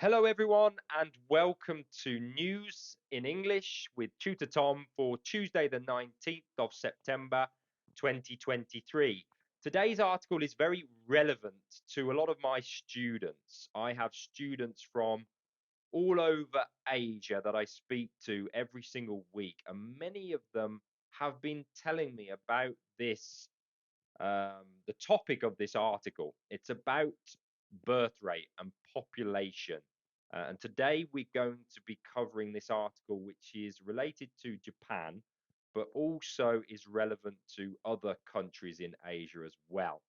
Hello, everyone, and welcome to News in English with Tutor Tom for Tuesday, the 19th of September 2023. Today's article is very relevant to a lot of my students. I have students from all over Asia that I speak to every single week, and many of them have been telling me about the topic of this article. It's about birth rate and population. And today we're going to be covering this article, which is related to Japan, but also is relevant to other countries in Asia as well.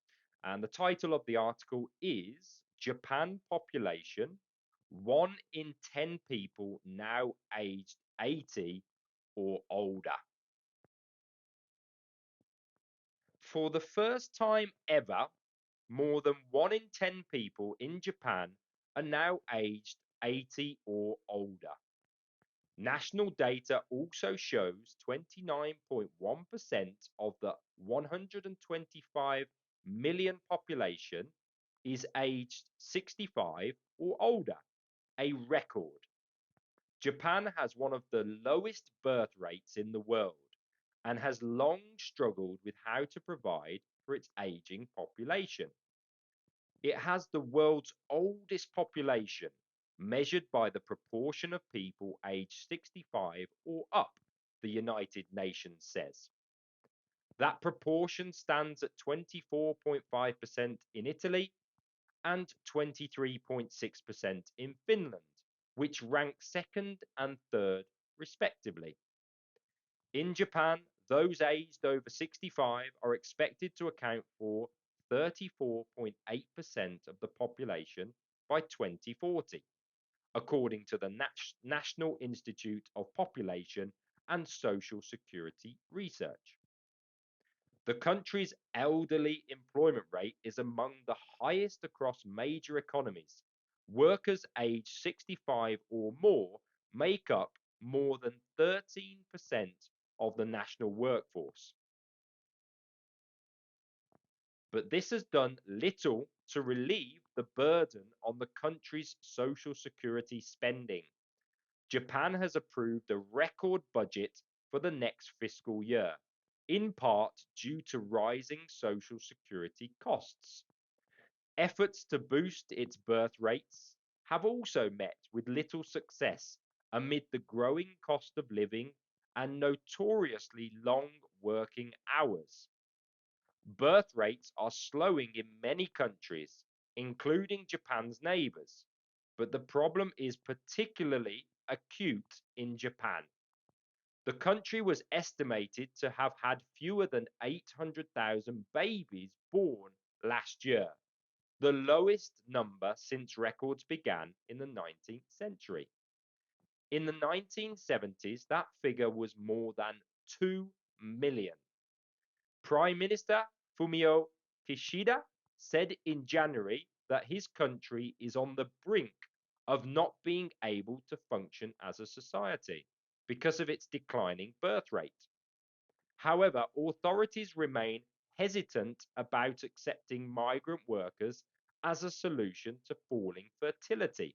And the title of the article is Japan Population, 1 in 10 people now aged 80 or older. For the first time ever, more than 1 in 10 people in Japan are now aged 80 or older. National data also shows 29.1% of the 125 million population is aged 65 or older, a record. Japan has one of the lowest birth rates in the world and has long struggled with how to provide for its aging population. It has the world's oldest population, measured by the proportion of people aged 65 or up, the United Nations says. That proportion stands at 24.5% in Italy and 23.6% in Finland, which rank second and third, respectively. In Japan, those aged over 65 are expected to account for 34.8% of the population by 2040, according to the National Institute of Population and Social Security Research. The country's elderly employment rate is among the highest across major economies. Workers aged 65 or more make up more than 13% of the national workforce. But this has done little to relieve the burden on the country's social security spending. Japan has approved a record budget for the next fiscal year, in part due to rising social security costs. Efforts to boost its birth rates have also met with little success amid the growing cost of living and notoriously long working hours. Birth rates are slowing in many countries, including Japan's neighbors, but the problem is particularly acute in Japan. The country was estimated to have had fewer than 800,000 babies born last year, the lowest number since records began in the 19th century. In the 1970s, that figure was more than 2 million. Prime Minister Fumio Kishida said in January that his country is on the brink of not being able to function as a society because of its declining birth rate. However, authorities remain hesitant about accepting migrant workers as a solution to falling fertility.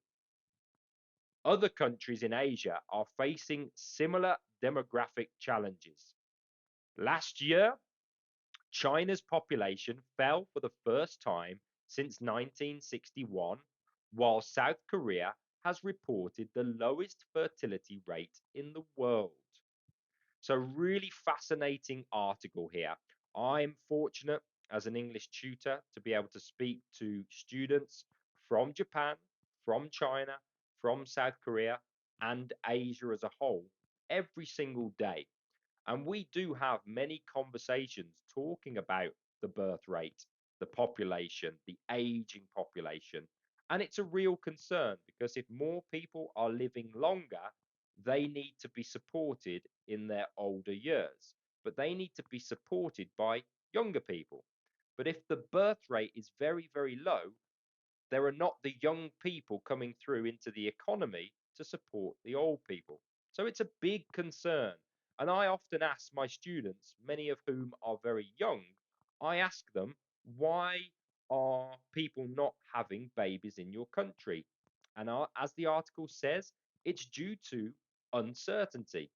Other countries in Asia are facing similar demographic challenges. Last year, China's population fell for the first time since 1961, while South Korea has reported the lowest fertility rate in the world. So, really fascinating article here. I'm fortunate as an English tutor to be able to speak to students from Japan, from China, from South Korea, and Asia as a whole every single day. And we do have many conversations talking about the birth rate, the population, the aging population. And it's a real concern because if more people are living longer, they need to be supported in their older years. But they need to be supported by younger people. But if the birth rate is very, very low, there are not the young people coming through into the economy to support the old people. So it's a big concern. And I often ask my students, many of whom are very young, I ask them, why are people not having babies in your country? And as the article says, it's due to uncertainty,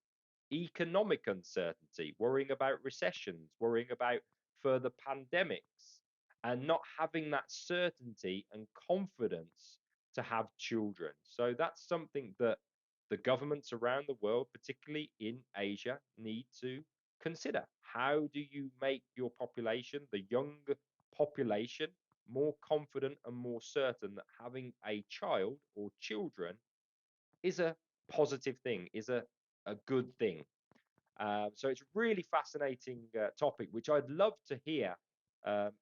economic uncertainty, worrying about recessions, worrying about further pandemics, and not having that certainty and confidence to have children. So that's something that the governments around the world, particularly in Asia, need to consider. How do you make your population, the young population, more confident and more certain that having a child or children is a positive thing, is a good thing? So it's a really fascinating topic, which I'd love to hear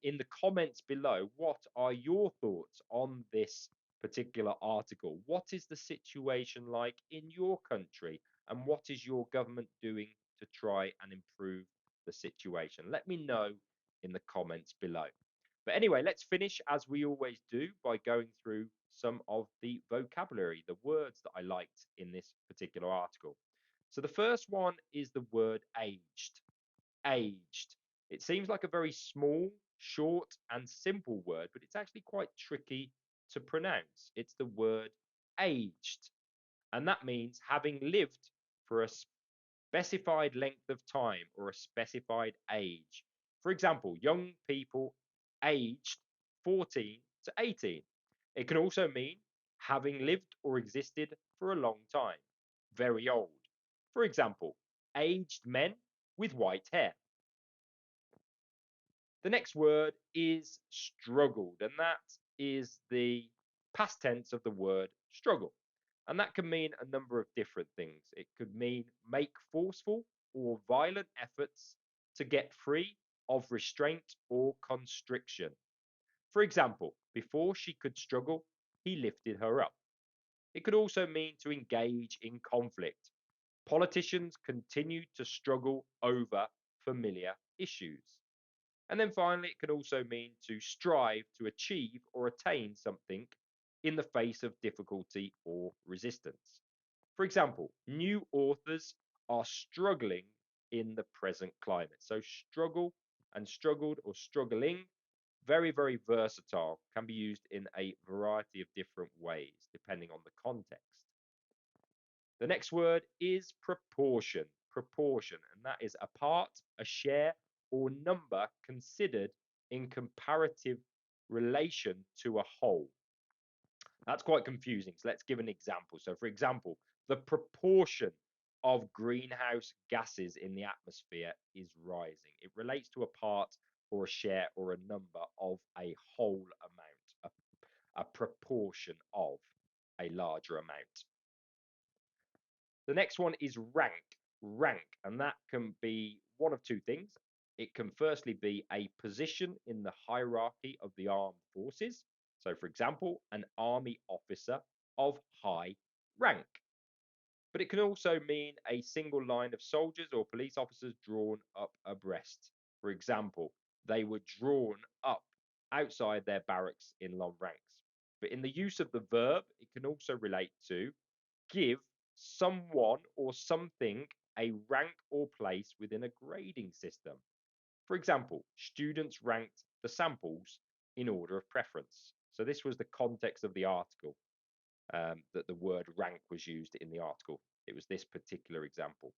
in the comments below. What are your thoughts on this particular article? What is the situation like in your country? And what is your government doing to try and improve the situation? Let me know in the comments below. But anyway, let's finish as we always do by going through some of the vocabulary, the words that I liked in this particular article. So the first one is the word aged. Aged. It seems like a very small, short, and simple word, but it's actually quite tricky to pronounce. It's the word aged, and that means having lived for a specified length of time or a specified age. For example, young people aged 14 to 18. It can also mean having lived or existed for a long time, very old. For example, aged men with white hair. The next word is struggled, and that is the past tense of the word struggle. And that can mean a number of different things. It could mean make forceful or violent efforts to get free of restraint or constriction. For example, before she could struggle, he lifted her up. It could also mean to engage in conflict. Politicians continue to struggle over familiar issues. And then finally, it can also mean to strive to achieve or attain something in the face of difficulty or resistance. For example, new authors are struggling in the present climate. So, struggle and struggled or struggling, very, very versatile, can be used in a variety of different ways depending on the context. The next word is proportion. Proportion, and that is a part, a share, or number considered in comparative relation to a whole. That's quite confusing. So let's give an example. So, for example, the proportion of greenhouse gases in the atmosphere is rising. It relates to a part or a share or a number of a whole amount, a proportion of a larger amount. The next one is rank. Rank, and that can be one of two things. It can firstly be a position in the hierarchy of the armed forces. So, for example, an army officer of high rank. But it can also mean a single line of soldiers or police officers drawn up abreast. For example, they were drawn up outside their barracks in long ranks. But in the use of the verb, it can also relate to give someone or something a rank or place within a grading system. For example, students ranked the samples in order of preference. So this was the context of the article, that the word rank was used in the article. It was this particular example.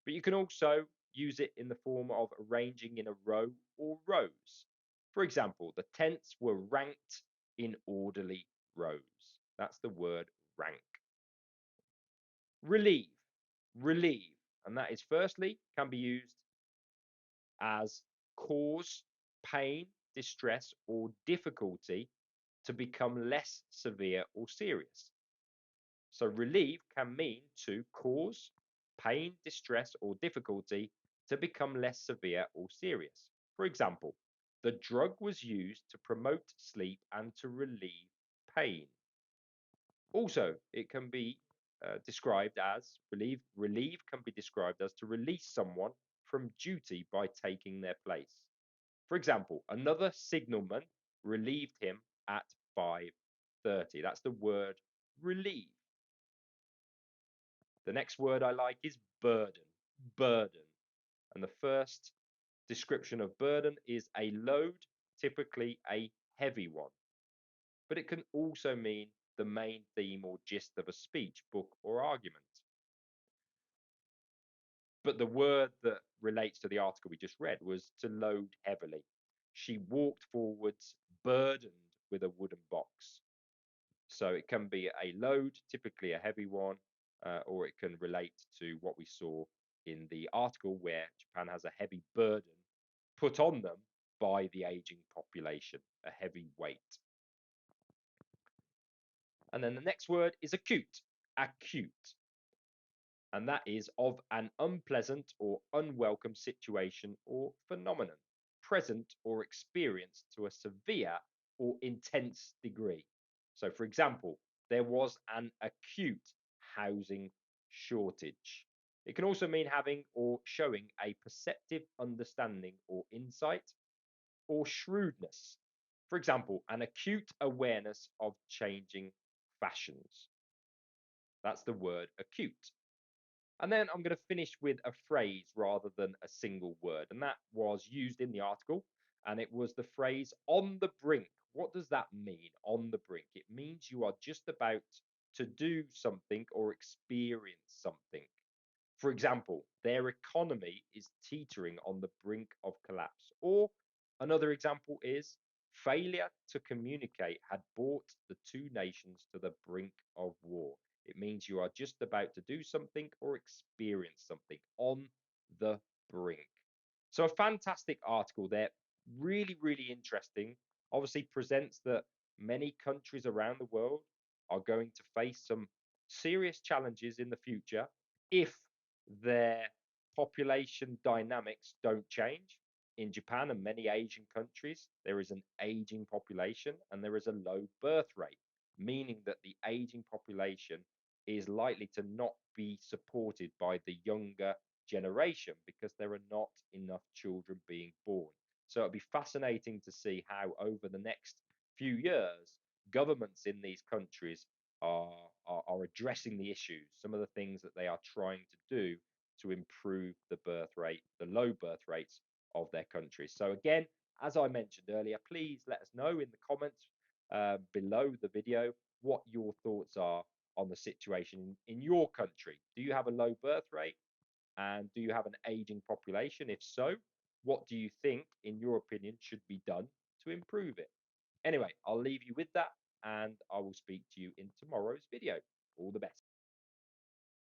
But you can also use it in the form of arranging in a row or rows. For example, the tents were ranked in orderly rows. That's the word rank. Relieve, relieve, and that is firstly can be used as cause pain, distress, or difficulty to become less severe or serious. So relieve can mean to cause pain, distress, or difficulty to become less severe or serious. For example, the drug was used to promote sleep and to relieve pain. Also, it can be described as relieve can be described as to release someone from duty by taking their place. For example, another signalman relieved him at 5:30. That's the word relieve. The next word I like is burden. Burden. And the first description of burden is a load, typically a heavy one. But it can also mean the main theme or gist of a speech, book, or argument. But the word that relates to the article we just read was to load heavily. She walked forwards, burdened with a wooden box. So it can be a load, typically a heavy one, or it can relate to what we saw in the article where Japan has a heavy burden put on them by the aging population, a heavy weight. And then the next word is acute, acute. And that is of an unpleasant or unwelcome situation or phenomenon, present or experienced to a severe or intense degree. So, for example, there was an acute housing shortage. It can also mean having or showing a perceptive understanding or insight or shrewdness. For example, an acute awareness of changing fashions. That's the word acute. And then I'm going to finish with a phrase rather than a single word. And that was used in the article. And it was the phrase on the brink. What does that mean? On the brink. It means you are just about to do something or experience something. For example, their economy is teetering on the brink of collapse. Or another example is failure to communicate had brought the two nations to the brink of war. It means you are just about to do something or experience something on the brink. So, a fantastic article there, really, really interesting. Obviously, presents that many countries around the world are going to face some serious challenges in the future if their population dynamics don't change. In Japan and many Asian countries, there is an aging population and there is a low birth rate, meaning that the aging population is likely to not be supported by the younger generation because there are not enough children being born. So it'll be fascinating to see how over the next few years, governments in these countries are addressing the issues, some of the things that they are trying to do to improve the birth rate, the low birth rates of their countries. So again, as I mentioned earlier, please let us know in the comments below the video what your thoughts are on the situation in your country. Do you have a low birth rate? And do you have an aging population? If so, what do you think, in your opinion, should be done to improve it? Anyway, I'll leave you with that and I will speak to you in tomorrow's video. All the best.